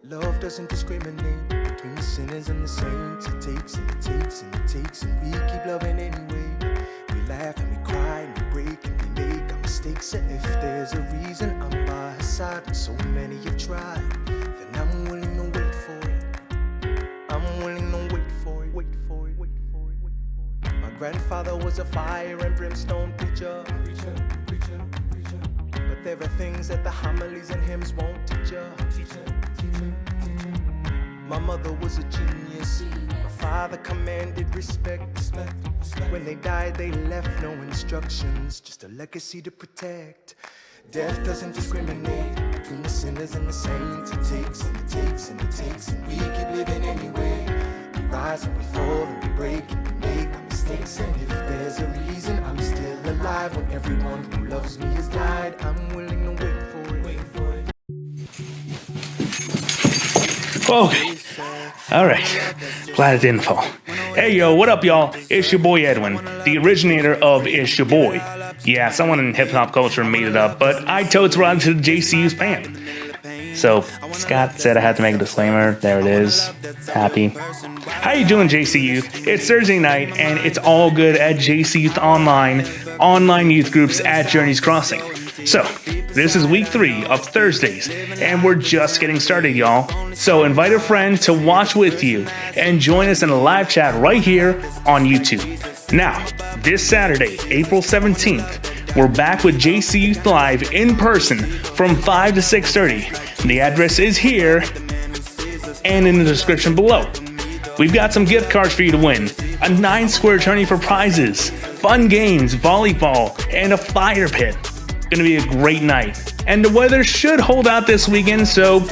Love doesn't discriminate between the sinners and the saints. It takes and it takes and it takes, and we keep loving anyway. We laugh and we cry and we break and we make our mistakes. And if there's a reason I'm by her side, and so many have tried, then I'm willing to wait for it. I'm willing to wait for it, wait for it, wait for it, wait for it. My grandfather was a fire and brimstone preacher. But there are things that the homilies and hymns won't teach ya. My mother was a genius. My father commanded respect. When they died, they left no instructions, just a legacy to protect. Death doesn't discriminate between the sinners and the saints. It takes and it takes and it takes, and we keep living anyway. We rise and we fall and we break and we make our mistakes. And if there's a reason I'm still alive when everyone who loves me has died, I'm willing to wait for it. Wait for it. Okay. All right. Glad it didn't fall. Hey, yo, what up, y'all? It's your boy Edwin, the originator of It's Your Boy. Yeah, someone in hip-hop culture made it up, but I totes around to the JCYOUth-fam. So, Scott said I had to make a disclaimer. There it is. Happy. How you doing, JC Youth? It's Thursday night, and it's all good at JC Youth online youth groups at Journey's Crossing. So, this is week 3 of Thursdays, and we're just getting started, y'all. So invite a friend to watch with you and join us in a live chat right here on YouTube. Now, this Saturday, April 17th, we're back with JC Youth Live in person from 5 to 6:30. The address is here and in the description below. We've got some gift cards for you to win, a 9-square tourney for prizes, fun games, volleyball, and a fire pit. Gonna be a great night, and the weather should hold out this weekend, so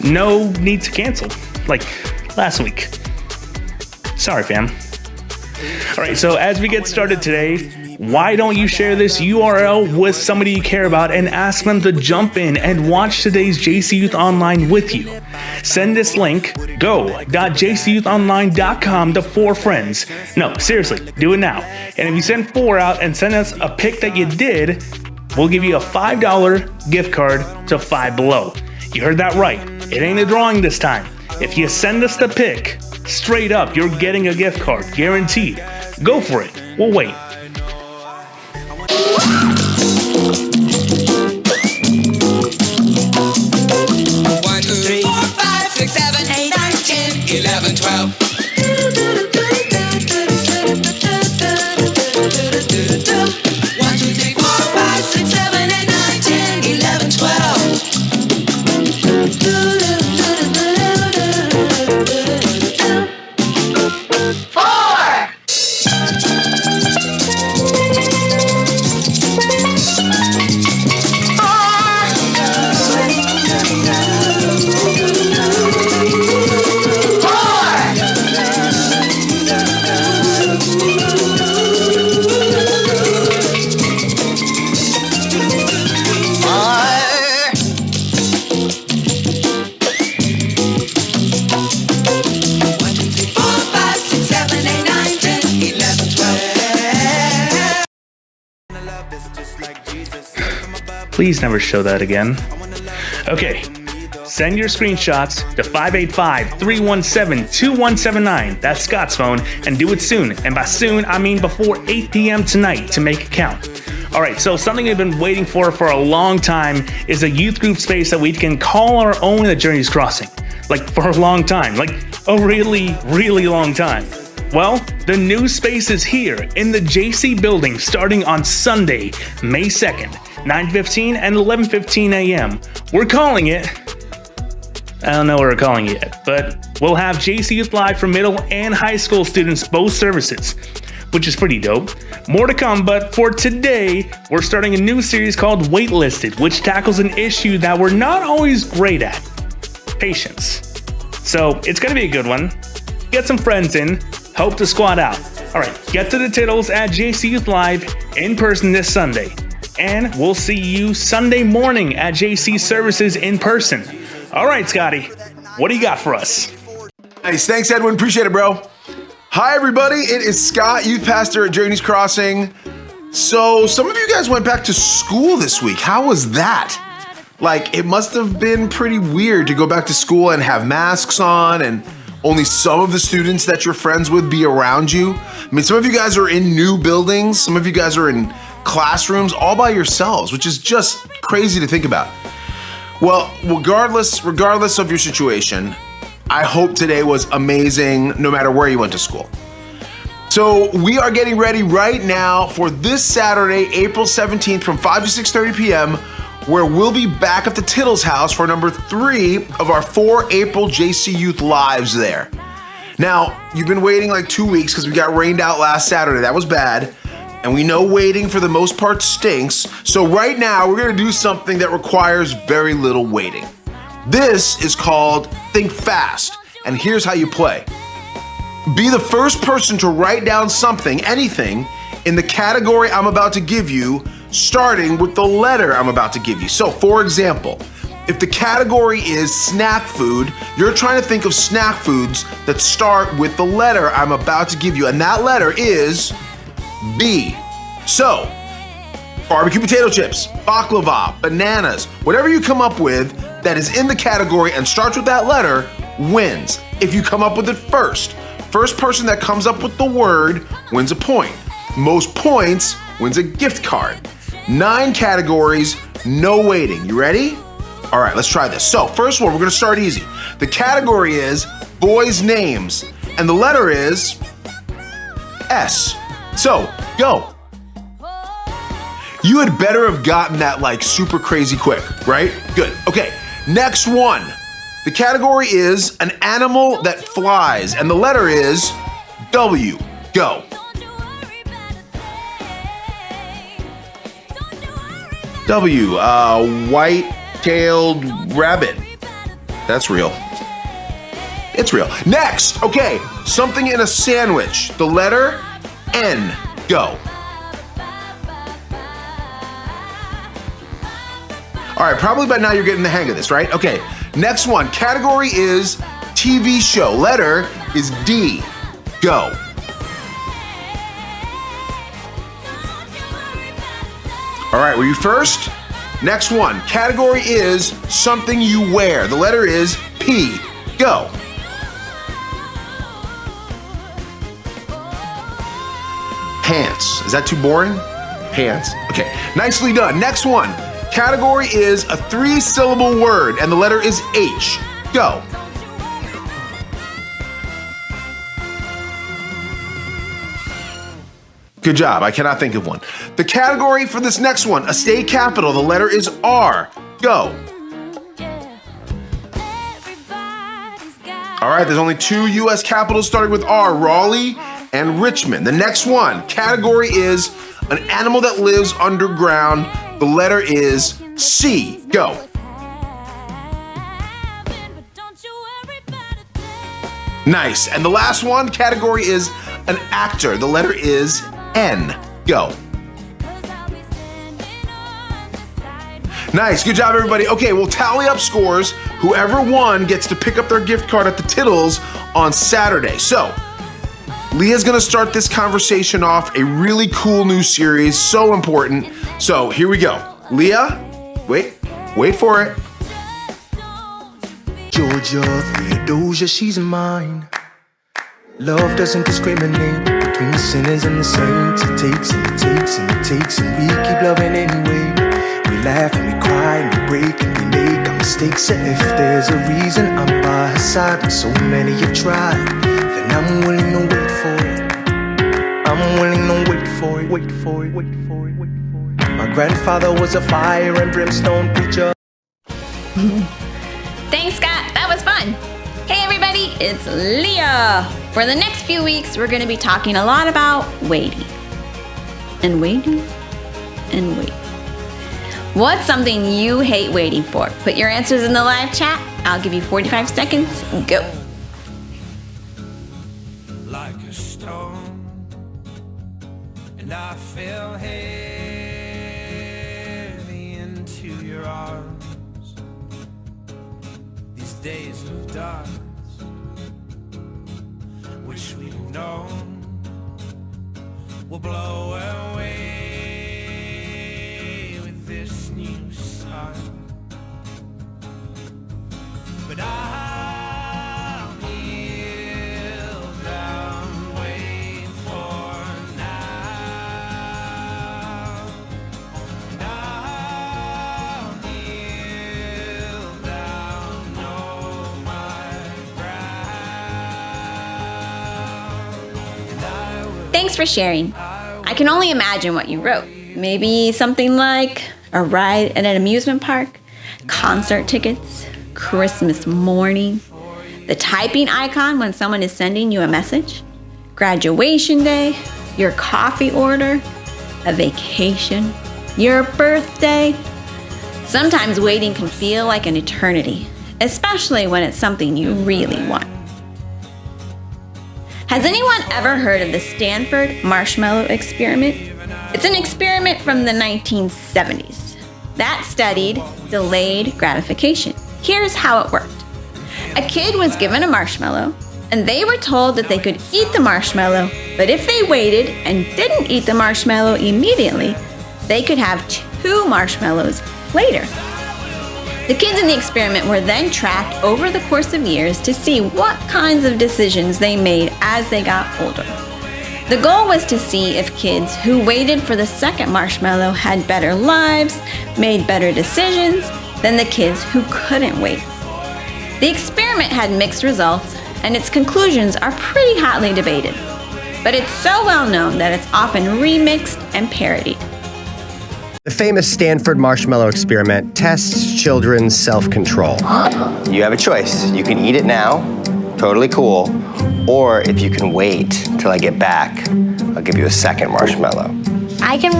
no need to cancel like last week. Sorry, fam. Alright, so as we get started today, why don't you share this URL with somebody you care about and ask them to jump in and watch today's JC Youth Online with you. Send this link, go.jcyouthonline.com, to 4 friends. No, seriously, do it now. And if you send 4 out and send us a pic that you did, we'll give you a $5 gift card to Five Below. You heard that right. It ain't a drawing this time. If you send us the pic, straight up, you're getting a gift card, guaranteed. Go for it. We'll wait. 1, 2, 3, 4, 5, 6, 7, 8, 9, 10, 11, 12. 1, 2, 3, 4, 5, 6, 7, 8, 9, 10, 11, 12. 4. Please never show that again. Okay, send your screenshots to 585-317-2179. That's Scott's phone, and do it soon. And by soon, I mean before 8 p.m. tonight to make it count. Alright, so something I've been waiting for a long time is a youth group space that we can call our own at Journey's Crossing. Like, for a long time. Like, a really, really long time. Well, the new space is here in the JC building starting on Sunday, May 2nd. 9:15 and 11:15 a.m. We're calling it, I don't know what we're calling it yet, but we'll have JC Youth Live for middle and high school students, both services, which is pretty dope. More to come, but for today, we're starting a new series called Waitlisted, which tackles an issue that we're not always great at: patience. So it's gonna be a good one. Get some friends in, hope to squad out. Alright, get to the tittles at JC Youth Live in person this Sunday. And we'll see you Sunday morning at JC Services in person. All right, Scotty, what do you got for us? Nice. Thanks, Edwin. Appreciate it, bro. Hi, everybody. It is Scott, youth pastor at Journey's Crossing. So some of you guys went back to school this week. How was that? Like, it must have been pretty weird to go back to school and have masks on and only some of the students that you're friends with be around you. I mean, some of you guys are in new buildings, some of you guys are in classrooms all by yourselves, which is just crazy to think about. Well, regardless of your situation, I hope today was amazing no matter where you went to school. So we are getting ready right now for this Saturday, April 17th from 5 to 6:30 p.m., where we'll be back at the Tittles house for number 3 of our 4 April JC Youth Lives there. Now, you've been waiting like 2 weeks because we got rained out last Saturday. That was bad. And we know waiting for the most part stinks. So right now, we're gonna do something that requires very little waiting. This is called Think Fast. And here's how you play. Be the first person to write down something, anything, in the category I'm about to give you, starting with the letter I'm about to give you. So, for example, if the category is snack food, you're trying to think of snack foods that start with the letter I'm about to give you, and that letter is B. So, barbecue potato chips, baklava, bananas, whatever you come up with that is in the category and starts with that letter wins. If you come up with it first person that comes up with the word wins a point. Most points wins a gift card. 9 categories, no waiting. You ready? All right, let's try this. So, first one, we're gonna start easy. The category is boys' names, and the letter is S. So, go. You had better have gotten that like super crazy quick, right? Good. Okay, next one. The category is an animal that flies, and the letter is W. Go. W, white-tailed rabbit. That's real. It's real. Next, okay, something in a sandwich. The letter N. Go. All right, probably by now you're getting the hang of this, right? Okay, next one. Category is TV show. Letter is D. Go. All right, were you first? Next one. Category is something you wear. The letter is P. Go. Pants. Is that too boring? Pants. Okay, nicely done. Next one. Category is a 3-syllable word, and the letter is H. Go. Good job. I cannot think of one. The category for this next one, a state capital. The letter is R. Go. All right, there's only 2 U.S. capitals starting with R, Raleigh and Richmond. The next one, category is an animal that lives underground. The letter is C. Go. Nice. And the last one, category is an actor. The letter is N. Go. Nice. Good job, everybody. Okay, we'll tally up scores. Whoever won gets to pick up their gift card at the Tittles on Saturday. So, Leah's gonna start this conversation off, a really cool new series, so important. So, here we go. Leah, wait for it. Georgia, Theodosia, she's mine. Love doesn't discriminate between sinners and the saints. It takes and it takes and it takes, and we keep loving anyway. We laugh and we cry and we break and we make our mistakes. And if there's a reason I'm by her side when so many have tried, then I'm willing to wait for it. I'm willing to wait for it, wait for it, wait for it, wait for it. My grandfather was a fire and brimstone preacher. Thanks, Scott. That was fun. Hey, everybody, it's Leah. For the next few weeks, we're going to be talking a lot about waiting. And waiting. And waiting. What's something you hate waiting for? Put your answers in the live chat. I'll give you 45 seconds. Go. Like a stone, and I fell heavy into your arms. These days of darkness, which we've known, will blow away with this new sun. I'll kneel down, wait for now. And I'll kneel down, know my ground. And I will. Thanks for sharing. I can only imagine what you wrote. Maybe something like a ride at an amusement park, concert tickets, Christmas morning, the typing icon when someone is sending you a message, graduation day, your coffee order, a vacation, your birthday. Sometimes waiting can feel like an eternity, especially when it's something you really want. Has anyone ever heard of the Stanford marshmallow experiment? It's an experiment from the 1970s that studied delayed gratification. Here's how it worked. A kid was given a marshmallow, and they were told that they could eat the marshmallow, but if they waited and didn't eat the marshmallow immediately, they could have 2 marshmallows later. The kids in the experiment were then tracked over the course of years to see what kinds of decisions they made as they got older. The goal was to see if kids who waited for the second marshmallow had better lives, made better decisions than the kids who couldn't wait. The experiment had mixed results, and its conclusions are pretty hotly debated. But it's so well known that it's often remixed and parodied. The famous Stanford marshmallow experiment tests children's self-control. You have a choice. You can eat it now, totally cool, or if you can wait till I get back, I'll give you a second marshmallow. I can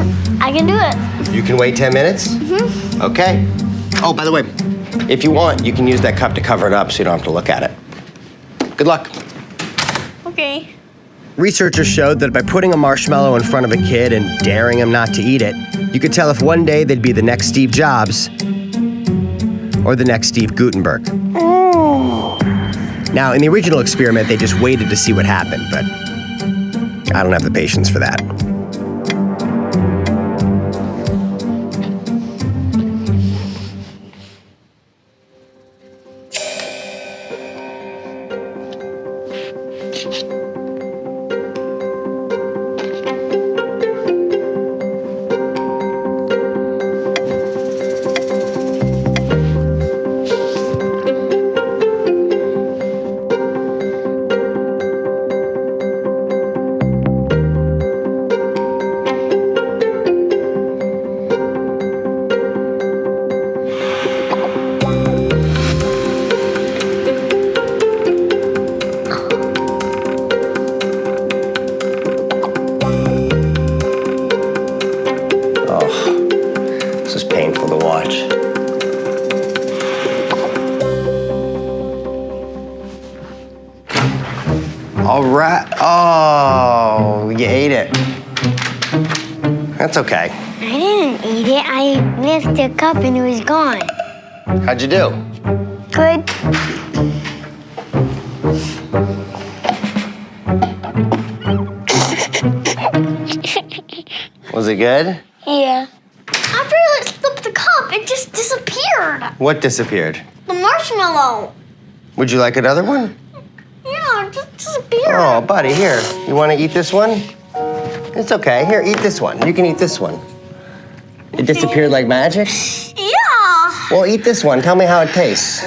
do it. You can wait 10 minutes? Mm-hmm. Okay. Oh, by the way, if you want, you can use that cup to cover it up so you don't have to look at it. Good luck. Okay. Researchers showed that by putting a marshmallow in front of a kid and daring him not to eat it, you could tell if one day they'd be the next Steve Jobs or the next Steve Gutenberg. Now, in the original experiment, they just waited to see what happened, but I don't have the patience for that. All right. Oh, you ate it. That's okay. I didn't eat it. I lifted the cup and it was gone. How'd you do? Good. Was it good? Yeah. After I slipped the cup, it just disappeared. What disappeared? The marshmallow. Would you like another one? Yeah, it just disappeared. Oh, buddy, here. You want to eat this one? It's okay. Here, eat this one. You can eat this one. It disappeared like magic? Yeah. Well, eat this one. Tell me how it tastes.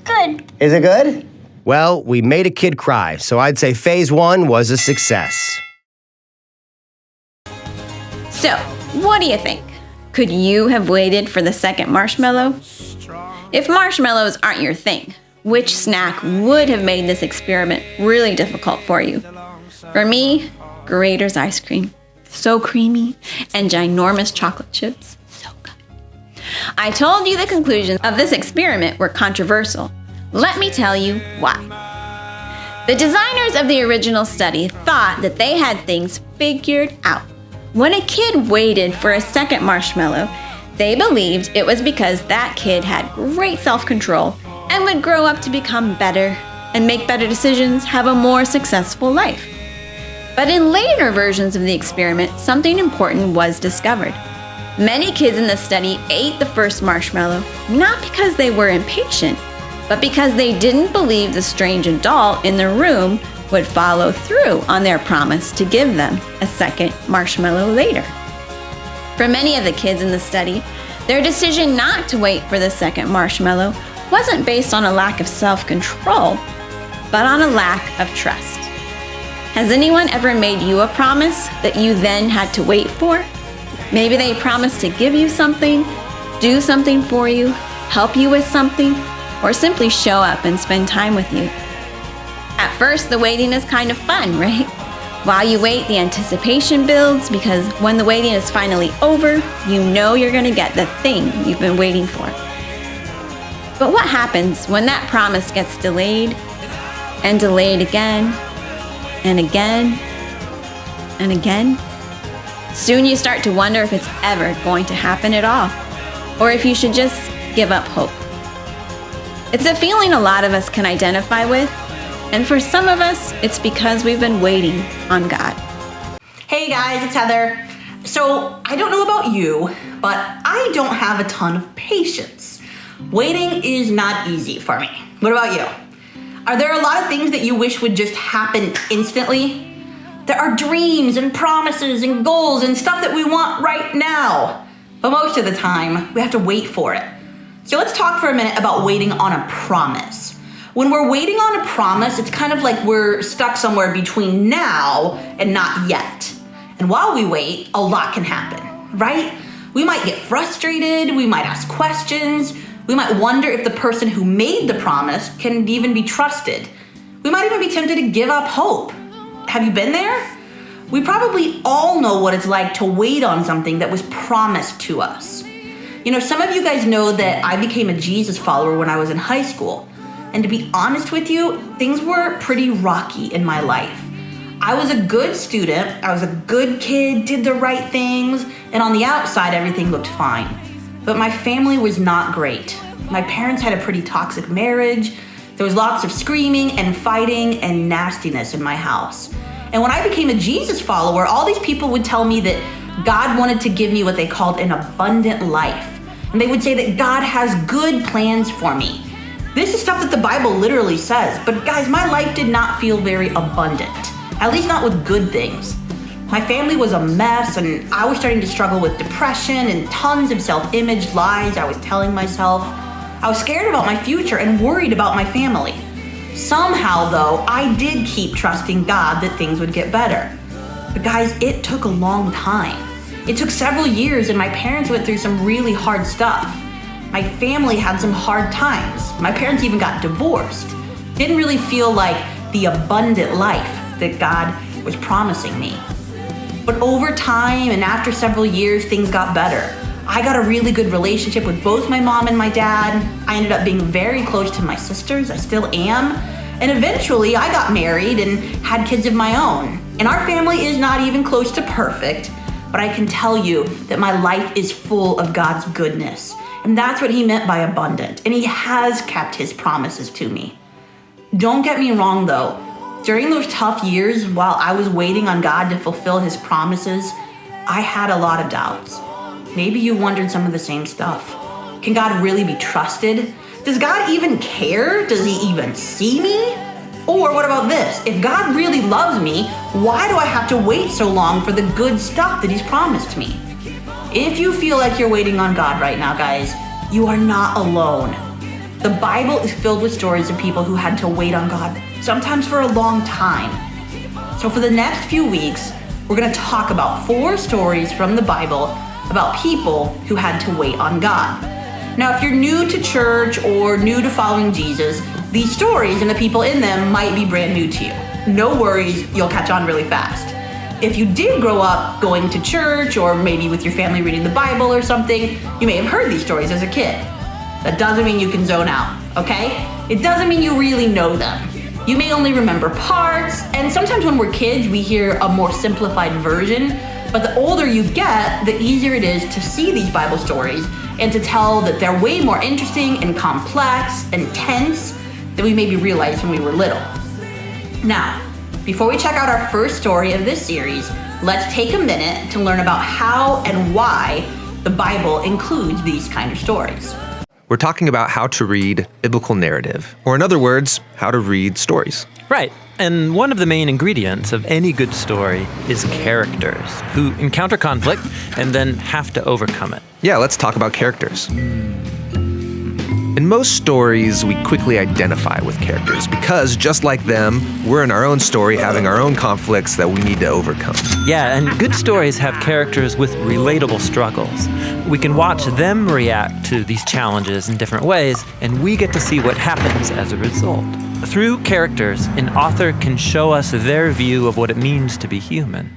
Good. Is it good? Well, we made a kid cry, so I'd say phase 1 was a success. So, what do you think? Could you have waited for the second marshmallow? If marshmallows aren't your thing, which snack would have made this experiment really difficult for you? For me, Grater's ice cream. So creamy, and ginormous chocolate chips. So good. I told you the conclusions of this experiment were controversial. Let me tell you why. The designers of the original study thought that they had things figured out. When a kid waited for a second marshmallow, they believed it was because that kid had great self-control and would grow up to become better and make better decisions, have a more successful life. But in later versions of the experiment, something important was discovered. Many kids in the study ate the first marshmallow not because they were impatient, but because they didn't believe the strange adult in the room would follow through on their promise to give them a second marshmallow later. For many of the kids in the study, their decision not to wait for the second marshmallow wasn't based on a lack of self-control, but on a lack of trust. Has anyone ever made you a promise that you then had to wait for? Maybe they promised to give you something, do something for you, help you with something, or simply show up and spend time with you. At first, the waiting is kind of fun, right? While you wait, the anticipation builds because when the waiting is finally over, you know you're going to get the thing you've been waiting for. But what happens when that promise gets delayed and delayed again and again and again? Soon you start to wonder if it's ever going to happen at all, or if you should just give up hope. It's a feeling a lot of us can identify with, and for some of us, it's because we've been waiting on God. Hey guys, it's Heather. So I don't know about you, but I don't have a ton of patience. Waiting is not easy for me. What about you? Are there a lot of things that you wish would just happen instantly? There are dreams and promises and goals and stuff that we want right now. But most of the time, we have to wait for it. So let's talk for a minute about waiting on a promise. When we're waiting on a promise, it's kind of like we're stuck somewhere between now and not yet. And while we wait, a lot can happen, right? We might get frustrated, we might ask questions, we might wonder if the person who made the promise can even be trusted. We might even be tempted to give up hope. Have you been there? We probably all know what it's like to wait on something that was promised to us. You know, some of you guys know that I became a Jesus follower when I was in high school. And to be honest with you, things were pretty rocky in my life. I was a good student, I was a good kid, did the right things, and on the outside, everything looked fine. But my family was not great. My parents had a pretty toxic marriage. There was lots of screaming and fighting and nastiness in my house. And when I became a Jesus follower, all these people would tell me that God wanted to give me what they called an abundant life. And they would say that God has good plans for me. This is stuff that the Bible literally says, but guys, my life did not feel very abundant, at least not with good things. My family was a mess, and I was starting to struggle with depression and tons of self-image lies I was telling myself. I was scared about my future and worried about my family. Somehow, though, I did keep trusting God that things would get better. But guys, it took a long time. It took several years, and my parents went through some really hard stuff. My family had some hard times. My parents even got divorced. Didn't really feel like the abundant life that God was promising me. But over time and after several years, things got better. I got a really good relationship with both my mom and my dad. I ended up being very close to my sisters. I still am. And eventually I got married and had kids of my own. And our family is not even close to perfect, but I can tell you that my life is full of God's goodness. And that's what he meant by abundant. And he has kept his promises to me. Don't get me wrong though. During those tough years, while I was waiting on God to fulfill his promises, I had a lot of doubts. Maybe you wondered some of the same stuff. Can God really be trusted? Does God even care? Does he even see me? Or what about this? If God really loves me, why do I have to wait so long for the good stuff that he's promised me? If you feel like you're waiting on God right now, guys, you are not alone. The Bible is filled with stories of people who had to wait on God, sometimes for a long time. So for the next few weeks, we're going to talk about 4 stories from the Bible about people who had to wait on God. Now, if you're new to church or new to following Jesus, these stories and the people in them might be brand new to you. No worries, you'll catch on really fast. If you did grow up going to church or maybe with your family reading the Bible or something, you may have heard these stories as a kid. That doesn't mean you can zone out, okay? It doesn't mean you really know them. You may only remember parts, and sometimes when we're kids, we hear a more simplified version, but the older you get, the easier it is to see these Bible stories and to tell that they're way more interesting and complex and tense than we maybe realized when we were little. Now, before we check out our first story of this series, let's take a minute to learn about how and why The Bible includes these kind of stories. We're talking about how to read biblical narrative, or in other words, how to read stories. Right. And one of the main ingredients of any good story is characters who encounter conflict and then have to overcome it. Yeah, let's talk about characters. In most stories, we quickly identify with characters because, just like them, we're in our own story having our own conflicts that we need to overcome. Yeah, and good stories have characters with relatable struggles. We can watch them react to these challenges in different ways, and we get to see what happens as a result. Through characters, an author can show us their view of what it means to be human.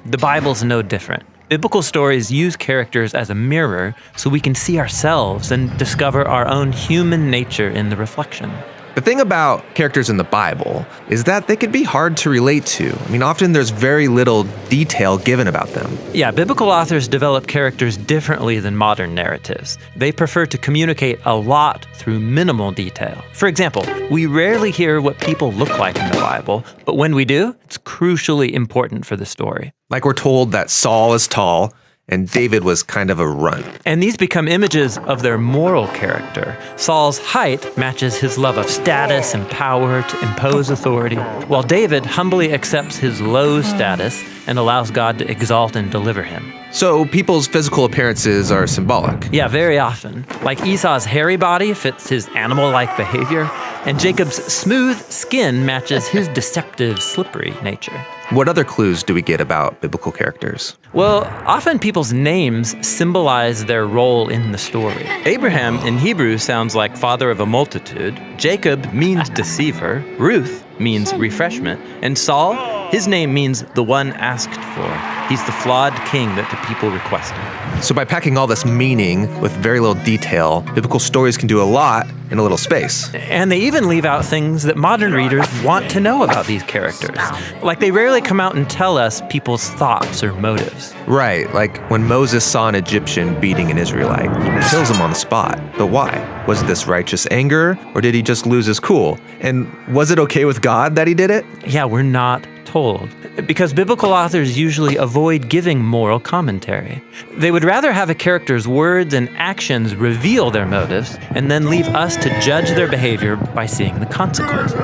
The Bible's no different. Biblical stories use characters as a mirror so we can see ourselves and discover our own human nature in the reflection. The thing about characters in the Bible is that they can be hard to relate to. I mean, often there's very little detail given about them. Yeah, biblical authors develop characters differently than modern narratives. They prefer to communicate a lot through minimal detail. For example, we rarely hear what people look like in the Bible, but when we do, it's crucially important for the story. Like we're told that Saul is tall and David was kind of a runt. And these become images of their moral character. Saul's height matches his love of status and power to impose authority, while David humbly accepts his low status and allows God to exalt and deliver him. So people's physical appearances are symbolic. Yeah, very often. Like Esau's hairy body fits his animal-like behavior, and Jacob's smooth skin matches his deceptive, slippery nature. What other clues do we get about biblical characters? Well, often people's names symbolize their role in the story. Abraham in Hebrew sounds like father of a multitude. Jacob means deceiver. Ruth means refreshment. And Saul, his name means the one asked for. He's the flawed king that the people requested. So by packing all this meaning with very little detail, biblical stories can do a lot in a little space. And they even leave out things that modern readers want to know about these characters. Like they rarely come out and tell us people's thoughts or motives. Right, like when Moses saw an Egyptian beating an Israelite, he kills him on the spot. But why? Was this righteous anger, or did he just lose his cool? And was it okay with God that he did it? Yeah, we're not told. Because biblical authors usually avoid giving moral commentary. They would rather have a character's words and actions reveal their motives and then leave us to judge their behavior by seeing the consequences.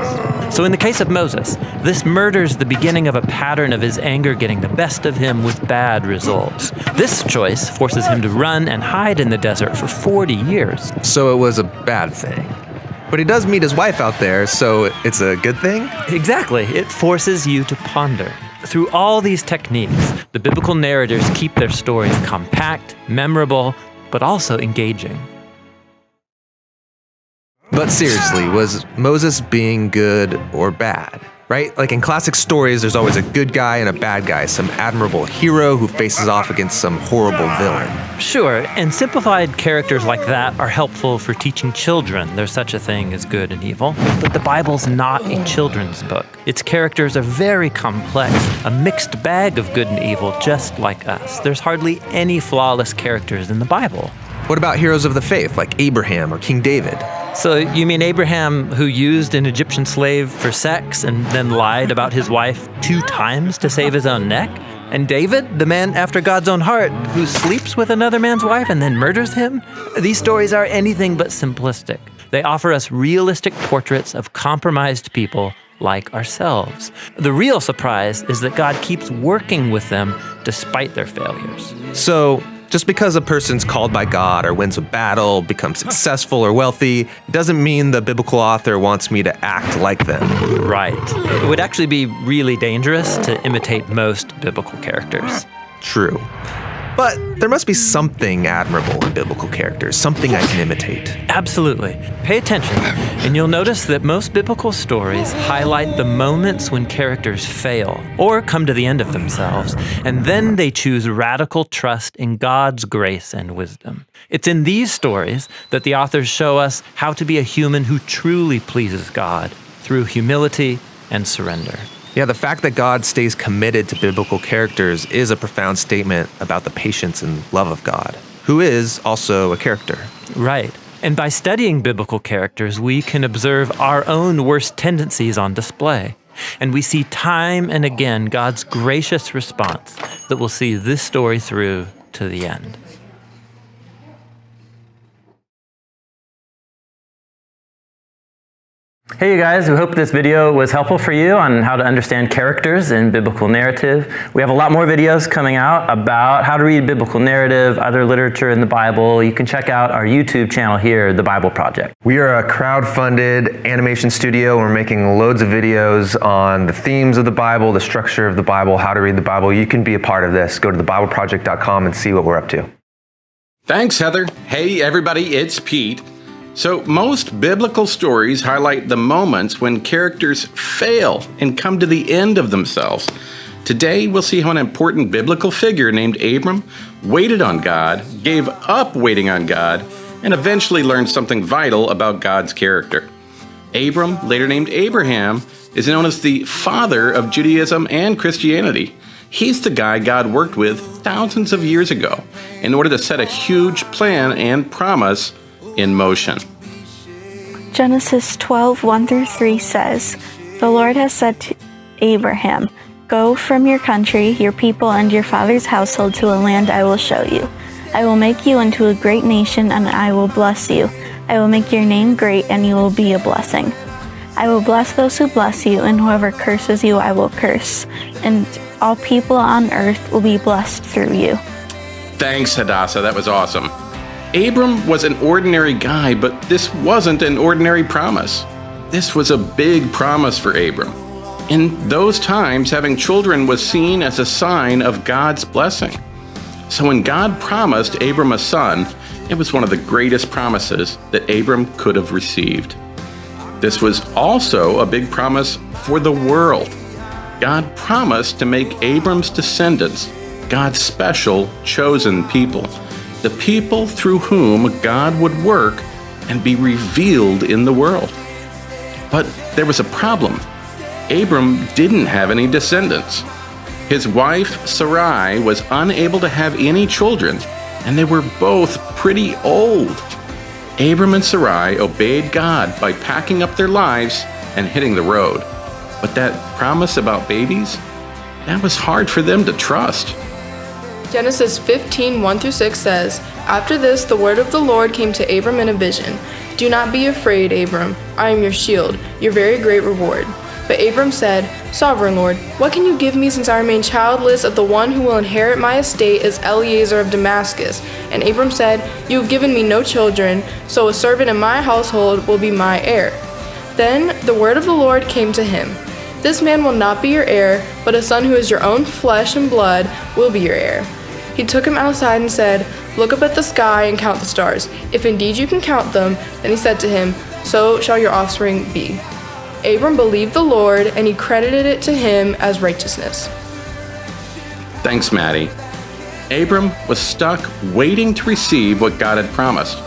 So in the case of Moses, this murders the beginning of a pattern of his anger getting the best of him with bad results. This choice forces him to run and hide in the desert for 40 years. So it was a bad thing. But he does meet his wife out there, so it's a good thing? Exactly. It forces you to ponder. Through all these techniques, the biblical narrators keep their stories compact, memorable, but also engaging. But seriously, was Moses being good or bad? Right? Like in classic stories, there's always a good guy and a bad guy, some admirable hero who faces off against some horrible villain. Sure, and simplified characters like that are helpful for teaching children there's such a thing as good and evil. But the Bible's not a children's book. Its characters are very complex, a mixed bag of good and evil just like us. There's hardly any flawless characters in the Bible. What about heroes of the faith like Abraham or King David? So you mean Abraham, who used an Egyptian slave for sex and then lied about his wife 2 times to save his own neck? And David, the man after God's own heart, who sleeps with another man's wife and then murders him? These stories are anything but simplistic. They offer us realistic portraits of compromised people like ourselves. The real surprise is that God keeps working with them despite their failures. So, just because a person's called by God or wins a battle, becomes successful or wealthy, it doesn't mean the biblical author wants me to act like them. Right. It would actually be really dangerous to imitate most biblical characters. True. But there must be something admirable in biblical characters, something I can imitate. Absolutely. Pay attention, and you'll notice that most biblical stories highlight the moments when characters fail or come to the end of themselves, and then they choose radical trust in God's grace and wisdom. It's in these stories that the authors show us how to be a human who truly pleases God through humility and surrender. Yeah, the fact that God stays committed to biblical characters is a profound statement about the patience and love of God, who is also a character. Right. And by studying biblical characters, we can observe our own worst tendencies on display. And we see time and again God's gracious response that will see this story through to the end. Hey you guys, we hope this video was helpful for you on how to understand characters in biblical narrative. We have a lot more videos coming out about how to read biblical narrative, other literature in the Bible. You can check out our YouTube channel here, The Bible Project. We are a crowd-funded animation studio. We're making loads of videos on the themes of the Bible, the structure of the Bible, how to read the Bible. You can be a part of this. Go to thebibleproject.com and see what we're up to. Thanks, Heather. Hey, everybody, it's Pete. So, most biblical stories highlight the moments when characters fail and come to the end of themselves. Today, we'll see how an important biblical figure named Abram waited on God, gave up waiting on God, and eventually learned something vital about God's character. Abram, later named Abraham, is known as the father of Judaism and Christianity. He's the guy God worked with thousands of years ago in order to set a huge plan and promise in motion. Genesis 12:1-3 says, "The Lord has said to Abraham, 'Go from your country, your people, and your father's household to a land I will show you. I will make you into a great nation, and I will bless you. I will make your name great, and you will be a blessing. I will bless those who bless you, and whoever curses you I will curse. And all people on earth will be blessed through you.'" Thanks, Hadassah. That was awesome. Abram was an ordinary guy, but this wasn't an ordinary promise. This was a big promise for Abram. In those times, having children was seen as a sign of God's blessing. So when God promised Abram a son, it was one of the greatest promises that Abram could have received. This was also a big promise for the world. God promised to make Abram's descendants God's special, chosen people. The people through whom God would work and be revealed in the world. But there was a problem. Abram didn't have any descendants. His wife, Sarai, was unable to have any children, and they were both pretty old. Abram and Sarai obeyed God by packing up their lives and hitting the road. But that promise about babies, that was hard for them to trust. Genesis 15:1-6 says, "After this, the word of the Lord came to Abram in a vision. 'Do not be afraid, Abram. I am your shield, your very great reward.' But Abram said, 'Sovereign Lord, what can you give me since I remain childless of the one who will inherit my estate is Eliezer of Damascus?' And Abram said, 'You have given me no children, so a servant in my household will be my heir.' Then the word of the Lord came to him. 'This man will not be your heir, but a son who is your own flesh and blood will be your heir.' He took him outside and said, 'Look up at the sky and count the stars. If indeed you can count them.' Then he said to him, 'So shall your offspring be.' Abram believed the Lord, and he credited it to him as righteousness." Thanks, Maddie. Abram was stuck waiting to receive what God had promised.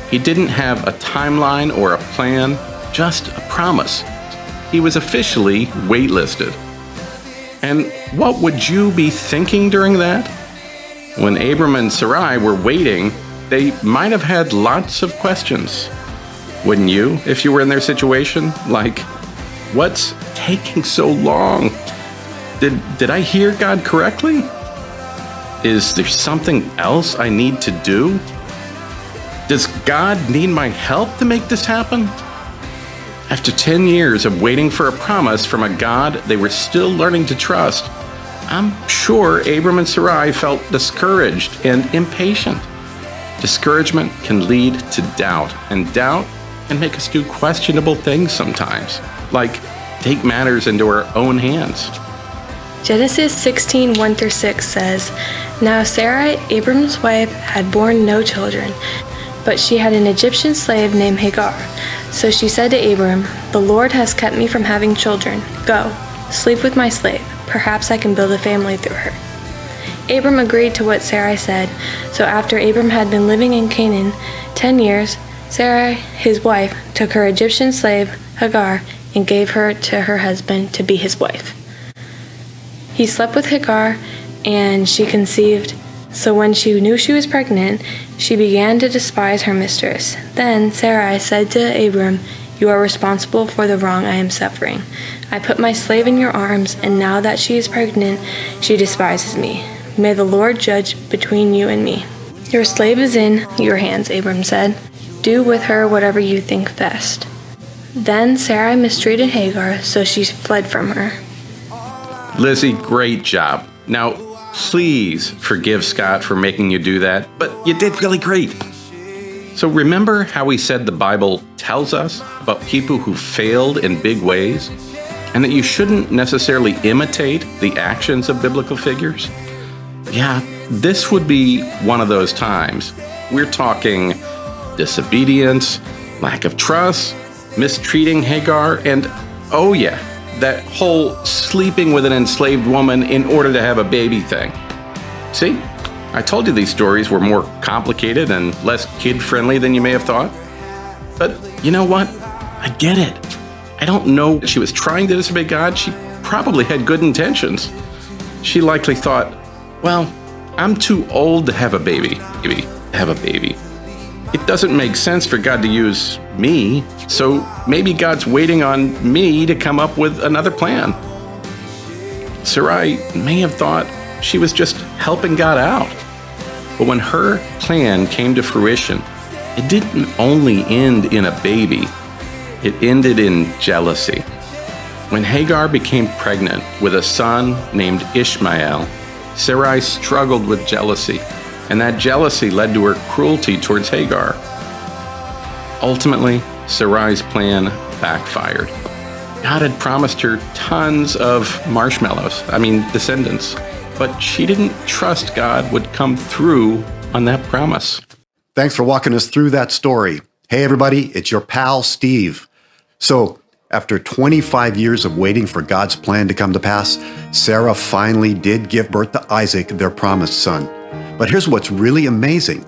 He didn't have a timeline or a plan, just a promise. He was officially waitlisted. And what would you be thinking during that? When Abram and Sarai were waiting, they might have had lots of questions. Wouldn't you, if you were in their situation? Like, what's taking so long? Did I hear God correctly? Is there something else I need to do? Does God need my help to make this happen? After 10 years of waiting for a promise from a God they were still learning to trust, I'm sure Abram and Sarai felt discouraged and impatient. Discouragement can lead to doubt, and doubt can make us do questionable things sometimes, like take matters into our own hands. Genesis 16:1-6 says, "Now Sarai, Abram's wife, had borne no children, but she had an Egyptian slave named Hagar. So she said to Abram, 'The Lord has kept me from having children. Go, sleep with my slave. Perhaps I can build a family through her.' Abram agreed to what Sarai said. So after Abram had been living in Canaan 10 years, Sarai, his wife, took her Egyptian slave, Hagar, and gave her to her husband to be his wife. He slept with Hagar, and she conceived. So when she knew she was pregnant, she began to despise her mistress. Then Sarai said to Abram, 'You are responsible for the wrong I am suffering. I put my slave in your arms, and now that she is pregnant, she despises me. May the Lord judge between you and me.' 'Your slave is in your hands,' Abram said. 'Do with her whatever you think best.' Then Sarai mistreated Hagar, so she fled from her. Lizzie, great job. Now, please forgive Scott for making you do that, but you did really great. So remember how we said the Bible tells us about people who failed in big ways, and that you shouldn't necessarily imitate the actions of biblical figures? Yeah, this would be one of those times. We're talking disobedience, lack of trust, mistreating Hagar, and oh yeah, that whole sleeping with an enslaved woman in order to have a baby thing. See? I told you these stories were more complicated and less kid-friendly than you may have thought. But you know what? I get it. I don't know if she was trying to disobey God. She probably had good intentions. She likely thought, well, I'm too old to have a baby. It doesn't make sense for God to use me, so maybe God's waiting on me to come up with another plan. Sarai may have thought she was just helping God out. But when her plan came to fruition, it didn't only end in a baby, it ended in jealousy. When Hagar became pregnant with a son named Ishmael, Sarai struggled with jealousy, and that jealousy led to her cruelty towards Hagar. Ultimately, Sarai's plan backfired. God had promised her tons of descendants, but she didn't trust God would come through on that promise. Thanks for walking us through that story. Hey everybody, it's your pal Steve. So, after 25 years of waiting for God's plan to come to pass, Sarah finally did give birth to Isaac, their promised son. But here's what's really amazing.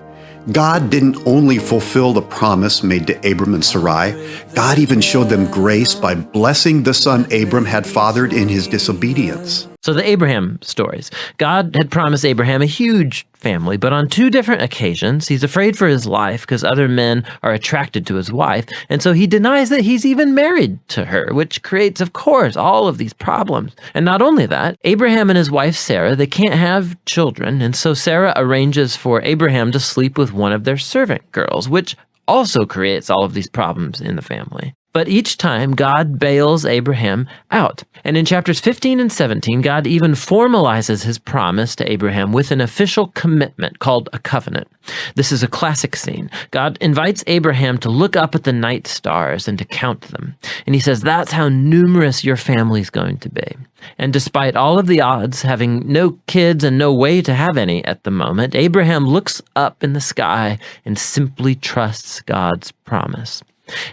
God didn't only fulfill the promise made to Abram and Sarai, God even showed them grace by blessing the son Abram had fathered in his disobedience. So the Abraham stories. God had promised Abraham a huge family, but on 2 different occasions, he's afraid for his life because other men are attracted to his wife, and so he denies that he's even married to her, which creates, of course, all of these problems. And not only that, Abraham and his wife Sarah, they can't have children, and so Sarah arranges for Abraham to sleep with one of their servant girls, which also creates all of these problems in the family. But each time, God bails Abraham out. And in chapters 15 and 17, God even formalizes his promise to Abraham with an official commitment called a covenant. This is a classic scene. God invites Abraham to look up at the night stars and to count them. And he says, that's how numerous your family's going to be. And despite all of the odds, having no kids and no way to have any at the moment, Abraham looks up in the sky and simply trusts God's promise.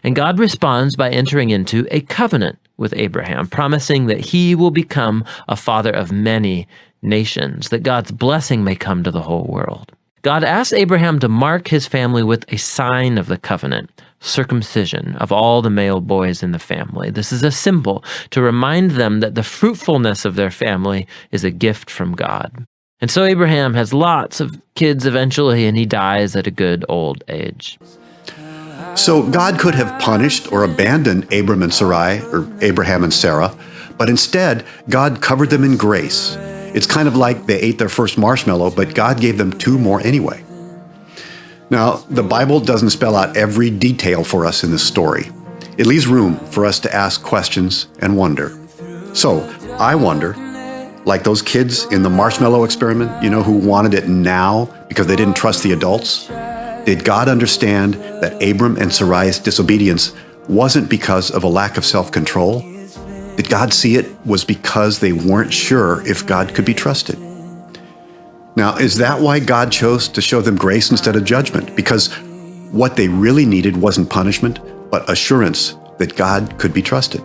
And God responds by entering into a covenant with Abraham, promising that he will become a father of many nations, that God's blessing may come to the whole world. God asks Abraham to mark his family with a sign of the covenant, circumcision of all the male boys in the family. This is a symbol to remind them that the fruitfulness of their family is a gift from God. And so Abraham has lots of kids eventually, and he dies at a good old age. So God could have punished or abandoned Abram and Sarai, or Abraham and Sarah, but instead, God covered them in grace. It's kind of like they ate their first marshmallow, but God gave them 2 more anyway. Now, the Bible doesn't spell out every detail for us in this story. It leaves room for us to ask questions and wonder. So, I wonder, like those kids in the marshmallow experiment, who wanted it now because they didn't trust the adults? Did God understand that Abram and Sarai's disobedience wasn't because of a lack of self-control? Did God see it was because they weren't sure if God could be trusted? Now, is that why God chose to show them grace instead of judgment? Because what they really needed wasn't punishment, but assurance that God could be trusted.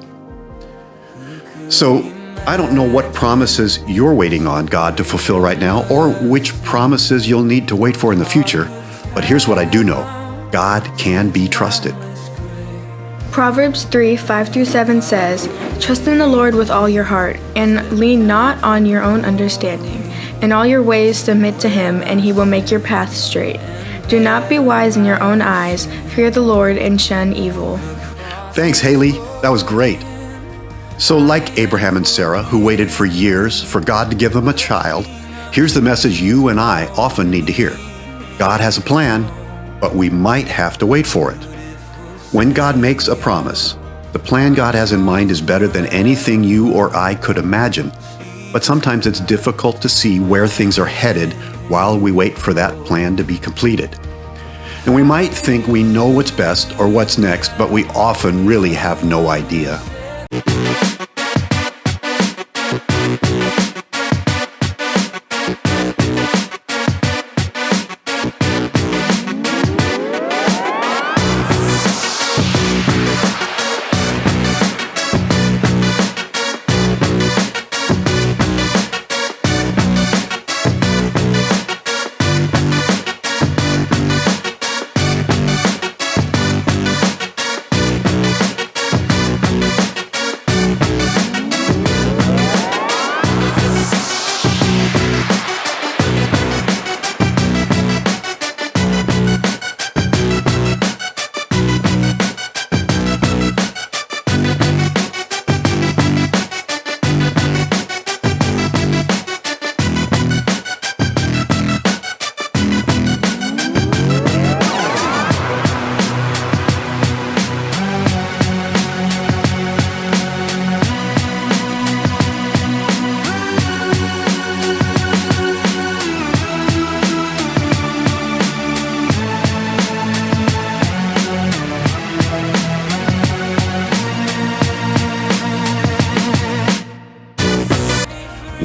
So, I don't know what promises you're waiting on God to fulfill right now, or which promises you'll need to wait for in the future. But here's what I do know. God can be trusted. Proverbs 3:5-7 says, "Trust in the Lord with all your heart, and lean not on your own understanding. In all your ways submit to him, and he will make your path straight. Do not be wise in your own eyes. Fear the Lord and shun evil." Thanks, Haley. That was great. So like Abraham and Sarah, who waited for years for God to give them a child, here's the message you and I often need to hear. God has a plan, but we might have to wait for it. When God makes a promise, The plan God has in mind is better than anything you or I could imagine. But sometimes it's difficult to see where things are headed while we wait for that plan to be completed. And we might think we know what's best or what's next, but we often really have no idea.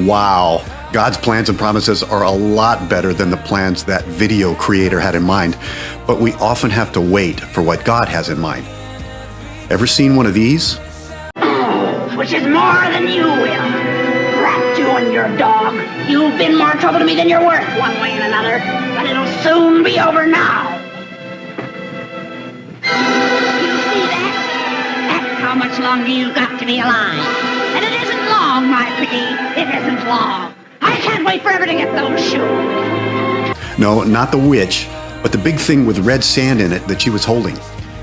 Wow, God's plans and promises are a lot better than the plans that video creator had in mind, but we often have to wait for what God has in mind. Ever seen one of these? Which is more than you will. Rat you and your dog. You've been more trouble to me than you're worth, one way and another, but it'll soon be over now. You see that? That's how much longer you've got to be alive. And it isn't long, my pretty. It isn't long. I can't wait forever to get those shoes. No, not the witch, but the big thing with red sand in it that she was holding.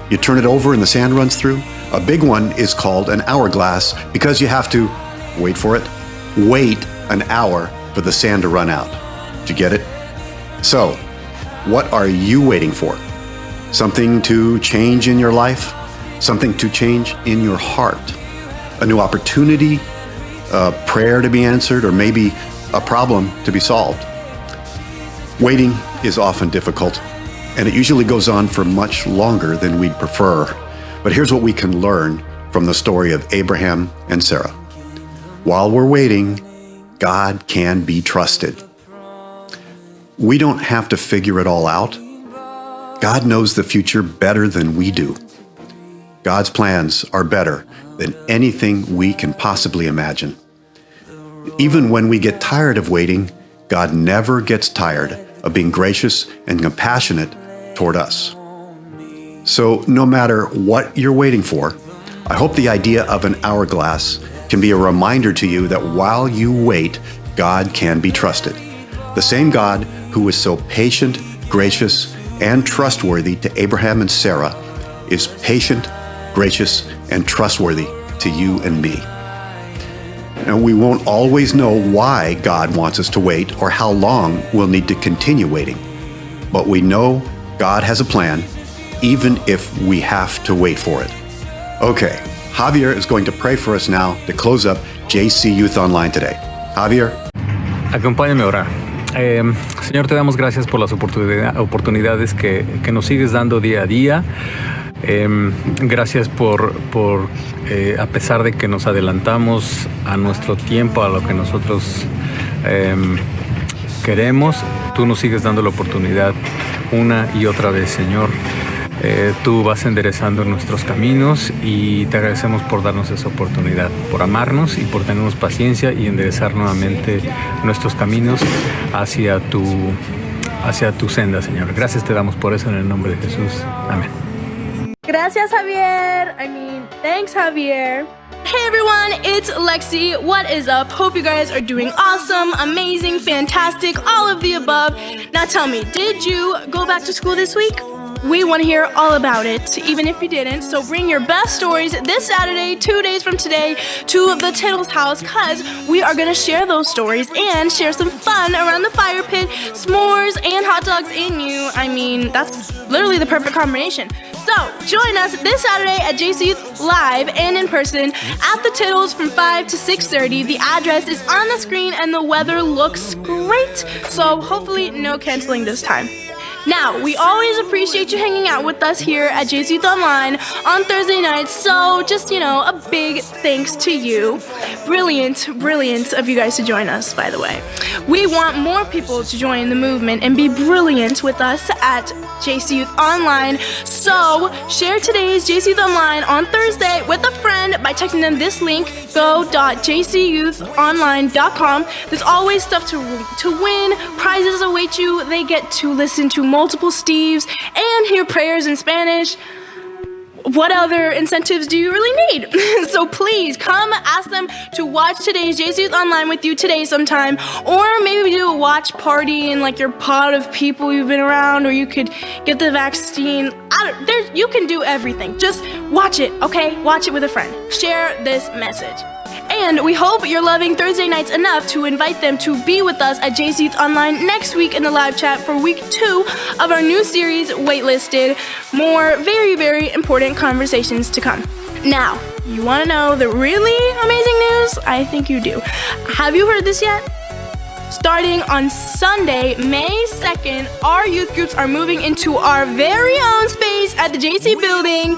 You turn it over and the sand runs through. A big one is called an hourglass because you have to, wait for it, wait an hour for the sand to run out. Did you get it? So, what are you waiting for? Something to change in your life? Something to change in your heart? A new opportunity? A prayer to be answered? Or maybe a problem to be solved? Waiting is often difficult, and it usually goes on for much longer than we'd prefer. But here's what we can learn from the story of Abraham and Sarah. While we're waiting, God can be trusted. We don't have to figure it all out. God knows the future better than we do. God's plans are better than anything we can possibly imagine. Even when we get tired of waiting, God never gets tired of being gracious and compassionate toward us. So no matter what you're waiting for, I hope the idea of an hourglass can be a reminder to you that while you wait, God can be trusted. The same God who was so patient, gracious, and trustworthy to Abraham and Sarah is patient, gracious, and trustworthy to you and me. And we won't always know why God wants us to wait or how long we'll need to continue waiting. But we know God has a plan, even if we have to wait for it. Okay, Javier is going to pray for us now to close up JC Youth Online today. Javier. Acompáñame a orar. Señor, te damos gracias por las oportunidades que nos sigues dando día a día. Gracias por a pesar de que nos adelantamos a nuestro tiempo, a lo que nosotros queremos, tú nos sigues dando la oportunidad una y otra vez, Señor. Tú vas enderezando nuestros caminos y te agradecemos por darnos esa oportunidad, por amarnos y por tenernos paciencia y enderezar nuevamente nuestros caminos hacia tu senda, Señor. Gracias te damos por eso en el nombre de Jesús. Amén. Gracias, Javier. Thanks, Javier. Hey everyone, it's Lexi. What is up? Hope you guys are doing awesome, amazing, fantastic, all of the above. Now tell me, did you go back to school this week? We want to hear all about it, even if you didn't. So bring your best stories this Saturday, 2 days from today, to the Tittles house, because we are going to share those stories and share some fun around the fire pit, s'mores, and hot dogs in you. I mean, that's literally the perfect combination. So join us this Saturday at JC Youth live and in person at the Tittles from 5 to 6:30. The address is on the screen and the weather looks great. So hopefully no canceling this time. Now, we always appreciate you hanging out with us here at JC Youth Online on Thursday nights, so just, a big thanks to you. Brilliant of you guys to join us, by the way. We want more people to join the movement and be brilliant with us at JC Youth Online, so share today's JC Youth Online on Thursday with a friend by texting them this link, go.jcyouthonline.com. There's always stuff to win, prizes await you, they get to listen to multiple Steves and hear prayers in Spanish. What other incentives do you really need? So please come ask them to watch today's JC Youth Online with you today sometime, or maybe do a watch party in like your pod of people you've been around, or you could get the vaccine. You can do everything. Just watch it, okay? Watch it with a friend. Share this message. And we hope you're loving Thursday nights enough to invite them to be with us at JC Youth Online next week in the live chat for week 2 of our new series, Waitlisted. More very, very important conversations to come. Now, you want to know the really amazing news? I think you do. Have you heard this yet? Starting on Sunday, May 2nd, our youth groups are moving into our very own space at the JC building.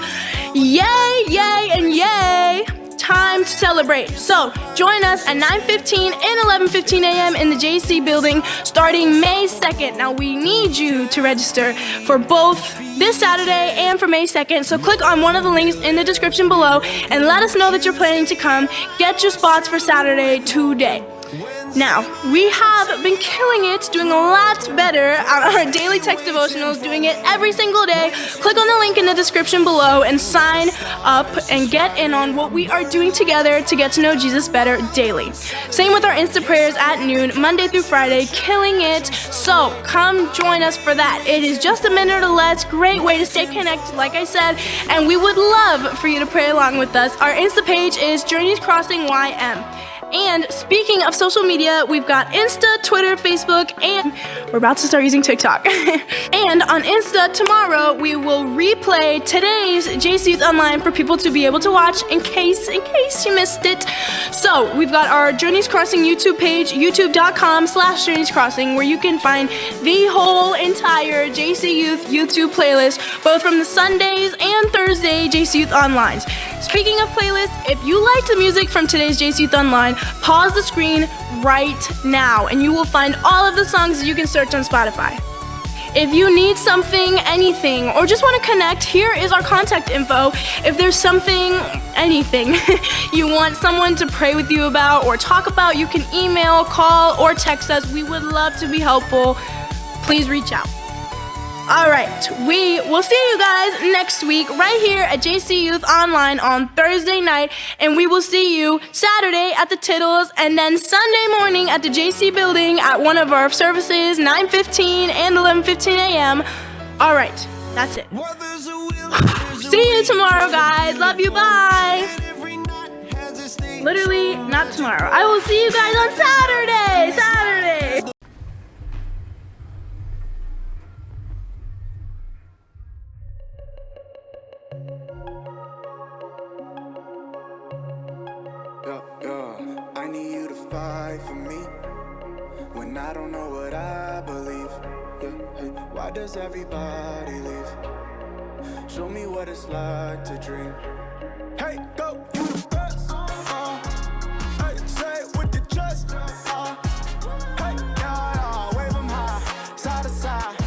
Yay, yay, and yay! Time to celebrate. So join us at 9:15 and 11:15 a.m. in the JC building starting May 2nd. Now we need you to register for both this Saturday and for May 2nd. So click on one of the links in the description below and let us know that you're planning to come. Get your spots for Saturday today. Now, we have been killing it, doing a lot better on our daily text devotionals, doing it every single day. Click on the link in the description below and sign up and get in on what we are doing together to get to know Jesus better daily. Same with our Insta prayers at noon, Monday through Friday, killing it. So come join us for that. It is just a minute or less, great way to stay connected, like I said, and we would love for you to pray along with us. Our Insta page is Journeys Crossing YM. And speaking of social media, we've got Insta, Twitter, Facebook, and we're about to start using TikTok. And on Insta tomorrow, we will replay today's JC Youth Online for people to be able to watch in case you missed it. So we've got our Journeys Crossing YouTube page, youtube.com/Journeys Crossing, where you can find the whole entire JC Youth YouTube playlist, both from the Sundays and Thursday JC Youth Onlines. Speaking of playlists, if you liked the music from today's JC Youth Online, pause the screen right now and you will find all of the songs that you can search on Spotify. If you need something, anything, or just want to connect, here is our contact info. If there's something, anything, you want someone to pray with you about or talk about, you can email, call, or text us. We would love to be helpful. Please reach out. All right, we will see you guys next week right here at JC Youth Online on Thursday night, and we will see you Saturday at the Tittles, and then Sunday morning at the JC building at one of our services, 9:15 and 11:15 a.m. All right, that's it. See you tomorrow, guys. Love you, bye. Literally, not tomorrow. I will see you guys on Saturday. I need you to fight for me when I don't know what I believe. Why does everybody leave? Show me what it's like to dream. Hey, go, you the best. Hey, say it with your chest. Hey, yeah, wave 'em high, side to side.